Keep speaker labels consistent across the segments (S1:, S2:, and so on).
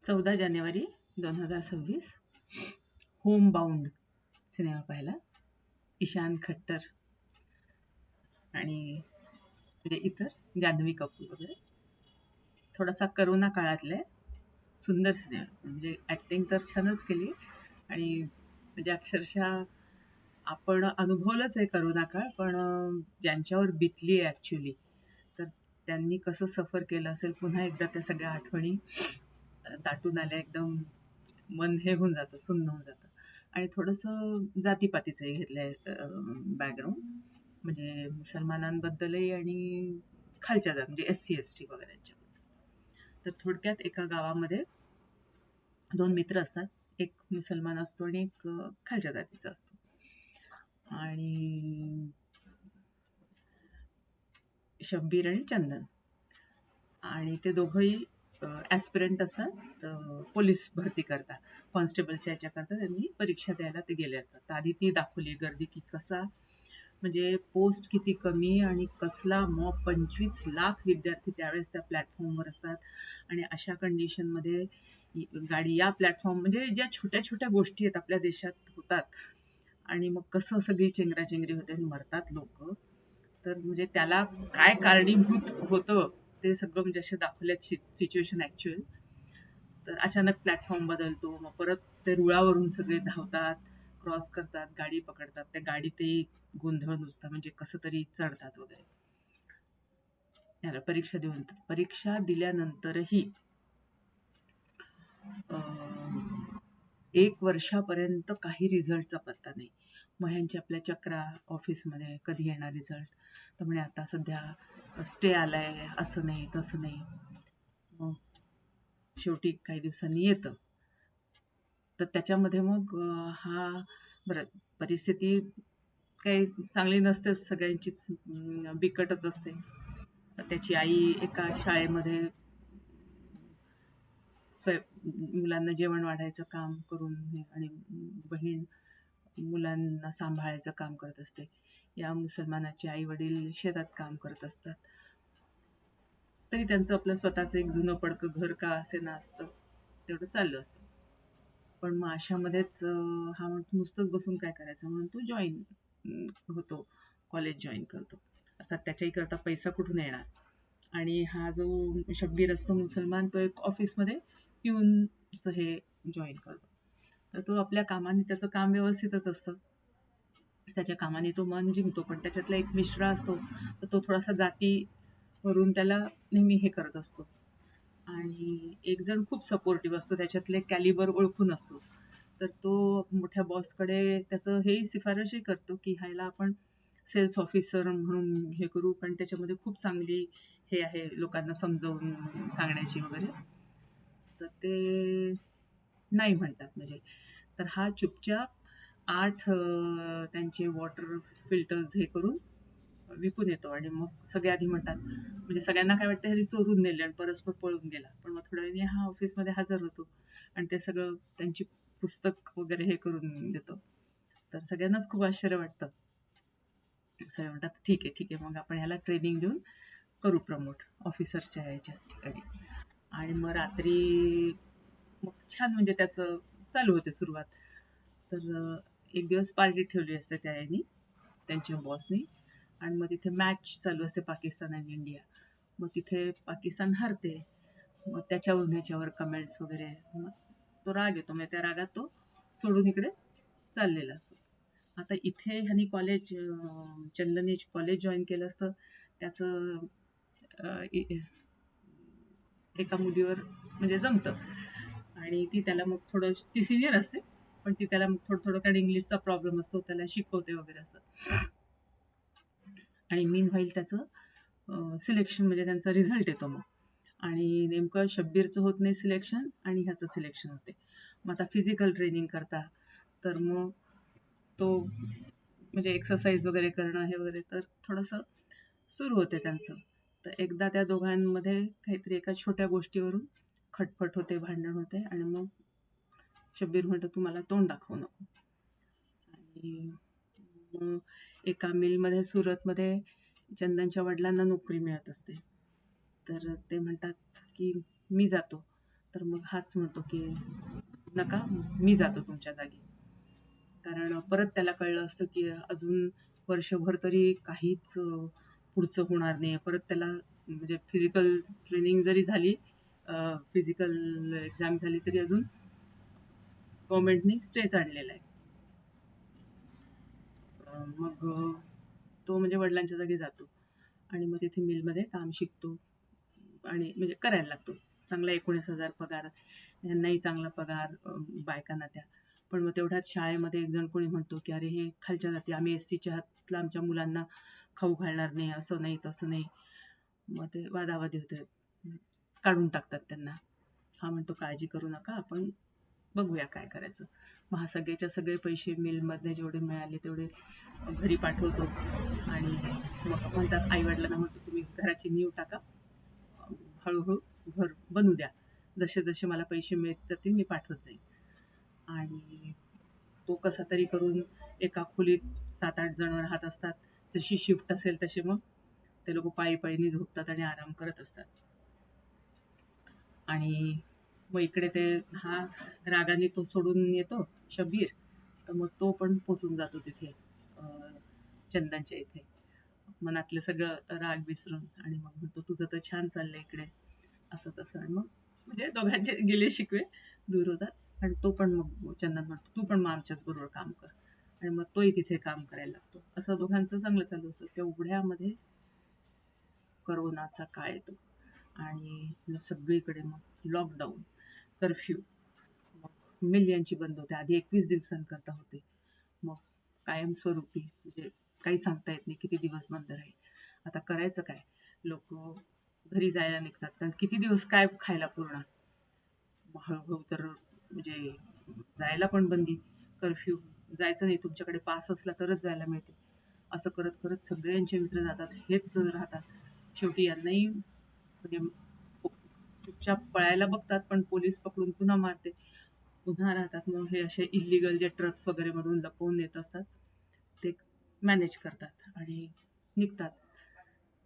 S1: 14 जानेवारी 2026 home bound cinema पाहिला. ईशान खट्टर आणि म्हणजे इतर जान्हवी कपूर वगैरे. थोडासा करोना काळातला सुंदर सिनेमा, म्हणजे ऍक्टिंग तर छानच केली आणि म्हणजे अक्षरशः आपण अनुभवलंच आहे करोना काळ, पण ज्यांच्यावर बितली आहे ऍक्च्युली, तर त्यांनी कसं सफर केलं असेल. पुन्हा एकदा त्या सगळ्या आठवणी दाटून आल्या. एकदम मन हे होऊन जातं, सुन्न होऊन जातं. आणि थोडंसं जातीपातीचंही घेतलंय बॅकग्राऊंड, म्हणजे मुसलमानांबद्दलही आणि खालच्या जात म्हणजे SC ST वगैरे यांच्याबद्दल. तर थोडक्यात एका गावामध्ये 2 मित्र असतात. एक मुसलमान असतो आणि एक खालच्या जातीचा असतो. आणि शब्बीर आणि चंदन, आणि ते दोघंही ऍस्पिरंट असतात पोलीस भरती करता. कॉन्स्टेबलच्या याच्याकरता त्यांनी परीक्षा द्यायला ते गेले असतात. तर आधी ती दाखवली गर्दी, की कसा म्हणजे पोस्ट किती कमी आणि कसला मॉब. 25 लाख विद्यार्थी त्यावेळेस त्या प्लॅटफॉर्मवर असतात आणि अशा कंडिशनमध्ये गाडी या प्लॅटफॉर्म, म्हणजे ज्या छोट्या छोट्या गोष्टी आहेत आपल्या देशात होतात आणि मग कसं सगळी चेंगराचेंगरी होते आणि मरतात लोक. तर म्हणजे त्याला काय कारणीभूत होतं ते सगळं म्हणजे असे दाखवल्यात सिच्युएशन ऍक्च्युअल. तर अचानक प्लॅटफॉर्म बदलतो, मग परत ते रुळावरून सगळे धावतात, क्रॉस करतात, गाडी पकडतात. त्या गाडीतही गोंधळ नुसता, म्हणजे कसं तरी चढतात वगैरे. याला परीक्षा दिल्यानंतरही 1 वर्षापर्यंत काही रिझल्टचा पत्ता नाही. मग ह्यांची आपल्या चक्रा ऑफिसमध्ये कधी येणार रिझल्ट. तर म्हणे आता सध्या स्टे आलाय, असं नाही तसं नाही. मग शेवटी काही दिवसांनी येतं. तर त्याच्यामध्ये मग हा बरं, परिस्थिती काही चांगली नसतेच, सगळ्यांचीच बिकटच असते. त्याची आई एका शाळेमध्ये मुलांना जेवण वाढायचं काम करून आणि बहीण मुलांना सांभाळायचं काम करत असते. या मुसलमानाचे आई वडील शेतात काम करत असतात. तरी त्यांचं आपलं स्वतःचं एक जुनं पडकं घर का असेना असतं, तेवढं चाललं असतं. पण मग अशामध्येच हा म्हणतो नुसतंच बसून काय करायचं, म्हणून तो जॉईन होतो, कॉलेज जॉईन करतो. आता त्याच्याही करता पैसा कुठून येणार. आणि हा जो शब्बीर असतो मुसलमान, तो एक ऑफिसमध्ये पिऊनचं हे जॉईन करतो. तर तो आपल्या कामाने, त्याचं काम व्यवस्थितच असतं, त्याच्या कामाने तो मन जिंकतो. पण त्याच्यातला एक मिश्रा असतो, तर तो थोडासा जातीवरून त्याला नेहमी हे करत असतो. आणि एक जण खूप सपोर्टिव्ह असतो, त्याच्यातले कॅलिबर ओळखून असतो. तर तो मोठ्या बॉसकडे त्याचं हेही शिफारसही करतो, की ह्याला आपण सेल्स ऑफिसर म्हणून हे करू, पण त्याच्यामध्ये खूप चांगली हे आहे लोकांना समजावून सांगण्याची वगैरे. तर ते नाही म्हणतात म्हणजे. तर हा चुपचाप 8 त्यांचे वॉटर फिल्टर्स हे करून विकून येतो. आणि मग सगळे आधी म्हणतात, म्हणजे सगळ्यांना काय वाटतं ह्याने चोरून नेले आणि परस्पर पळून गेला. पण मग थोड्या वेळाने हा ऑफिसमध्ये हजर होतो आणि ते सगळं त्यांची पुस्तक वगैरे हे करून देतो. तर सगळ्यांनाच खूप आश्चर्य वाटतं. सगळे म्हणतात ठीक आहे, मग आपण ह्याला ट्रेनिंग देऊन करू प्रमोट ऑफिसरच्या ह्याच्या ठिकाणी. आणि मग रात्री मग छान म्हणजे त्याचं चालू होते सुरुवात. तर एक दिवस पार्टी ठेवली असते त्या यांनी, त्यांच्या बॉसनी. आणि मग तिथे मॅच चालू असते पाकिस्तान आणि इंडिया. मग तिथे पाकिस्तान हारते. मग त्याच्यावरून ह्याच्यावर कमेंट्स वगैरे. मग तो राग येतो, मग त्या रागात तो सोडून इकडे चाललेला असतो. आता इथे ह्यानी चंदनने कॉलेज जॉईन केलं असतं. त्याचं एका मुलीवर म्हणजे जमतं आणि ती त्याला मग थोडं, ती सिनियर असते पण ती त्याला मग थोडं कारण इंग्लिशचा प्रॉब्लेम असतो, त्याला शिकवते वगैरे असं. आणि मीन व्हाईल त्याचं सिलेक्शन, म्हणजे त्यांचा रिझल्ट येतो मग. आणि नेमकं शब्बीरचं होत नाही सिलेक्शन आणि ह्याचं सिलेक्शन होते. मग आता फिजिकल ट्रेनिंग करता, तर मग तो म्हणजे एक्सरसाइज वगैरे करणं हे वगैरे, तर थोडंसं सुरू होते त्यांचं. तर एकदा त्या दोघांमध्ये काहीतरी एका छोट्या गोष्टीवरून खटपट होते, भांडण होते. आणि मग शब्बीर म्हणतो तू मला तोंड दाखवू नको. आणि मग एका मिलमध्ये सुरतमध्ये चंदनच्या वडिलांना नोकरी मिळत असते. तर ते म्हणतात की मी जातो. तर मग हाच म्हणतो की नका, मी जातो तुमच्या जागी. कारण परत त्याला कळलं असतं की अजून वर्षभर तरी काहीच पुढचं होणार नाही. परत त्याला म्हणजे फिजिकल ट्रेनिंग जरी झाली, फिजिकल एक्झाम झाली तरी अजून गव्हर्नमेंटने स्टेच आणलेला आहे. मग तो म्हणजे वडिलांच्या जागी जातो आणि मग तिथे मिलमध्ये काम शिकतो आणि म्हणजे करायला लागतो. चांगला 19,000 पगार, यांनाही चांगला पगार, बायकांना त्या. पण मग तेवढ्याच शाळेमध्ये एक जण कोणी म्हणतो की अरे हे खालच्या जाती, आम्ही एससीच्या हातला आमच्या मुलांना खाऊ घालणार नाही, असं नाही तसं नाही. मग ते वादावादी होते, काढून टाकतात त्यांना. हा म्हणतो काळजी करू नका, आपण बघूया काय करायचं. मग हा सगळेच्या सगळे पैसे मिलमधले जेवढे मिळाले तेवढे घरी पाठवतो आणि मग म्हणतात, आई वडिलांना म्हणतो तुम्ही घराची नीव टाका, हळूहळू घर बनू द्या, जसे जसे मला पैसे मिळत जातील मी पाठवत जाईल. आणि तो कसा तरी करून एका खोलीत 7-8 जण राहत असतात. जशी शिफ्ट असेल तसे मग ते लोक पायी पायीनी झोपतात आणि आराम करत असतात. आणि मग इकडे ते हा रागाने तो सोडून येतो शब्बीर, तर मग तो पण पोचून जातो तिथे चंदनच्या इथे, मनातलं सगळं राग विसरून. आणि मग म्हणतो तुझं तर छान चाललंय इकडे, असं तसं. आणि मग म्हणजे दोघांचे गेले शिकवे दूर होतात आणि तो पण मग चंदन म्हणतो तू पण मग आमच्याच बरोबर काम कर, आणि मग तोही तिथे काम करायला लागतो. असं दोघांचं चांगलं चालू असतं. तेवढ्यामध्ये करोनाचा काळ येतो आणि सगळीकडे मग लॉकडाऊन, कर्फ्यू. मग मिल यांची बंद होते. आधी 21 दिवसांकरता होते, मग कायमस्वरूपी म्हणजे काही सांगता येत नाही किती दिवस बंद राहील. आता करायचं काय, लोक घरी जायला निघतात, कारण किती दिवस काय खायला पुरणार. हळूहळू तर म्हणजे जायला पण बंदी, कर्फ्यू, जायचं नाही, तुमच्याकडे पास असला तरच जायला मिळते. असं करत करत सगळ्यांचे मित्र जातात, हेच राहतात. शेवटी यांनाही म्हणजे चुपचाप पळायला बघतात, पण पोलीस पकडून पुन्हा मारते, पुन्हा राहतात. मग हे असे इलिगल जे ट्रक्स वगैरे मधून लपवून येत असतात ते मॅनेज करतात आणि निघतात.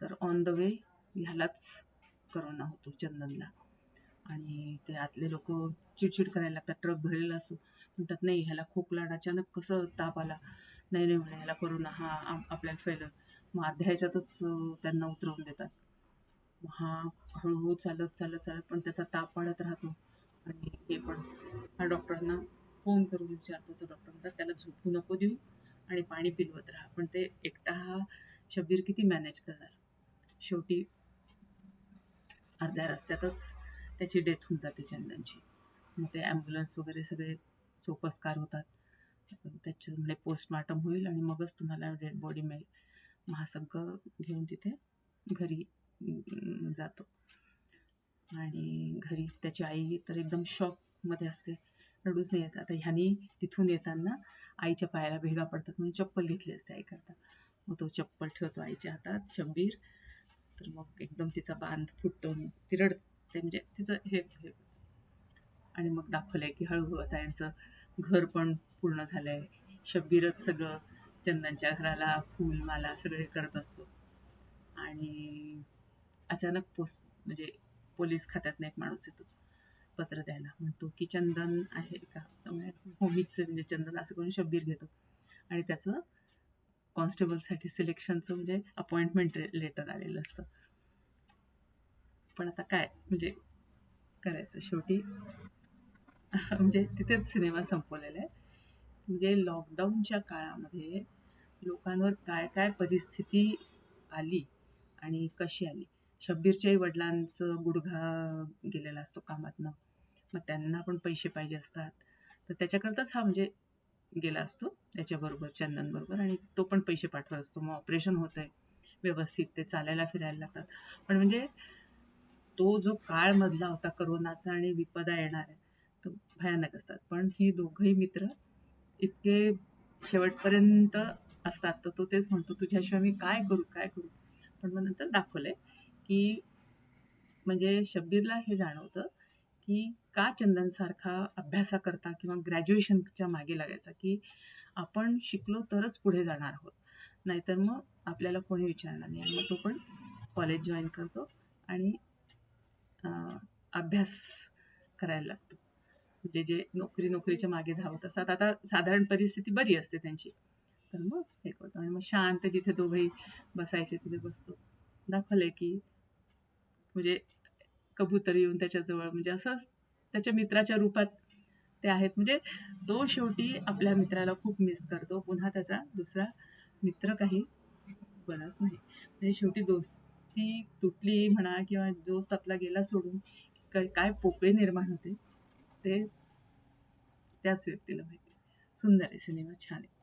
S1: तर ऑन द वे ह्यालाच करोना होतो चंदनला. आणि ते आतले लोक चिडचिड करायला लागतात, ट्रक भरलेला असतो, म्हणतात नाही ह्याला खोकला अचानक कसं ताप आला, नाही नाही म्हणे ह्याला करोना, हा आपल्याला फैलल. मग अर्ध्या ह्याच्यातच त्यांना उतरवून देतात. हा हळूहळू चालत चालत चालत पण त्याचा ताप वाढत राहतो. आणि हे पण हा डॉक्टरांना फोन करून विचारतो, तर डॉक्टर म्हणतात त्याला झोपू नको देऊ आणि पाणी पिलवत राहा. पण ते एकटा हा शब्बीर किती मॅनेज करणार. शेवटी अर्ध्या रस्त्यातच त्याची डेथ होऊन जाते चंदनची. मग ते ॲम्ब्युलन्स वगैरे सगळे सोपस्कार होतात, त्याच्यामुळे पोस्टमॉर्टम होईल आणि मगच तुम्हाला डेड बॉडी मिळेल. मग हा सगळं घेऊन तिथे घरी जातो. आणि घरी त्याची आई तर एकदम शॉकमध्ये असते, रडूच नाही येत. आता ह्यानी तिथून येताना आईच्या पायाला भेगा पडतात म्हणून चप्पल घेतली असते आईकरता. मग तो चप्पल ठेवतो आईच्या हातात शब्बीर. तर मग एकदम तिचा बांध फुटतो, ती रडते, म्हणजे तिचं हे. आणि मग दाखवलंय की हळूहळू आता यांचं घर पण पूर्ण झालंय. शब्बीरच सगळं चंदनच्या घराला फूल माला सगळे करत असतो. आणि अचानक म्हणजे पोलीस खात्यातनं एक माणूस येतो पत्र द्यायला, म्हणतो की चंदन आहे का, हो मीच म्हणजे चंदन, असं करून शब्बीर घेतो आणि त्याचं कॉन्स्टेबलसाठी सिलेक्शनचं म्हणजे अपॉइंटमेंट लेटर आलेलं असतं. पण आता काय म्हणजे करायचं, शेवटी म्हणजे तिथेच सिनेमा संपवलेला आहे. म्हणजे लॉकडाऊनच्या काळामध्ये लोकांवर काय काय परिस्थिती आली आणि कशी आली. शब्बीरच्याही वडिलांचं गुडघा गेलेला असतो कामातनं, मग त्यांना पण पैसे पाहिजे असतात, तर त्याच्याकरताच हा म्हणजे गेला असतो त्याच्याबरोबर चंदन बरोबर, आणि तो पण पैसे पाठवत असतो. मग ऑपरेशन होतंय व्यवस्थित, ते चालायला फिरायला लागतात. पण म्हणजे तो जो काळ मधला होता करोनाचा आणि विपदा येणार आहे, तो भयानक असतात. पण ही दोघंही मित्र इतके शेवटपर्यंत असतात, तर तो तेच म्हणतो तुझ्याशिवाय मी काय करू काय करू. पण मग नंतर दाखवलंय की म्हणजे शब्बीरला हे जाणवतं की का चंदन सारखा अभ्यासाकरता किंवा ग्रॅज्युएशनच्या मागे लागायचा, की आपण शिकलो तरच पुढे जाणार आहोत, नाहीतर मग आपल्याला कोणी विचारणार नाही. आणि मग तो पण कॉलेज जॉईन करतो आणि अभ्यास करायला लागतो. म्हणजे जे नोकरीच्या मागे धावत असतात, आता साधारण परिस्थिती बरी असते त्यांची, तर मग हे करतो आणि मग शांत जिथे दोघंही बसायचे तिथे बसतो. दाखवलंय की म्हणजे कबूतर येऊन त्याच्याजवळ म्हणजे असं त्याच्या मित्राच्या रूपात ते आहेत. म्हणजे तो शेवटी आपल्या मित्राला खूप मिस करतो. पुन्हा त्याचा दुसरा मित्र काही बनत नाही. म्हणजे शेवटी दोस्ती तुटली म्हणा किंवा दोस्त आपला गेला सोडून काय पोकळी निर्माण होते ते त्याच व्यक्तीला माहिती. सुंदर आहे सिनेमा, छान आहे.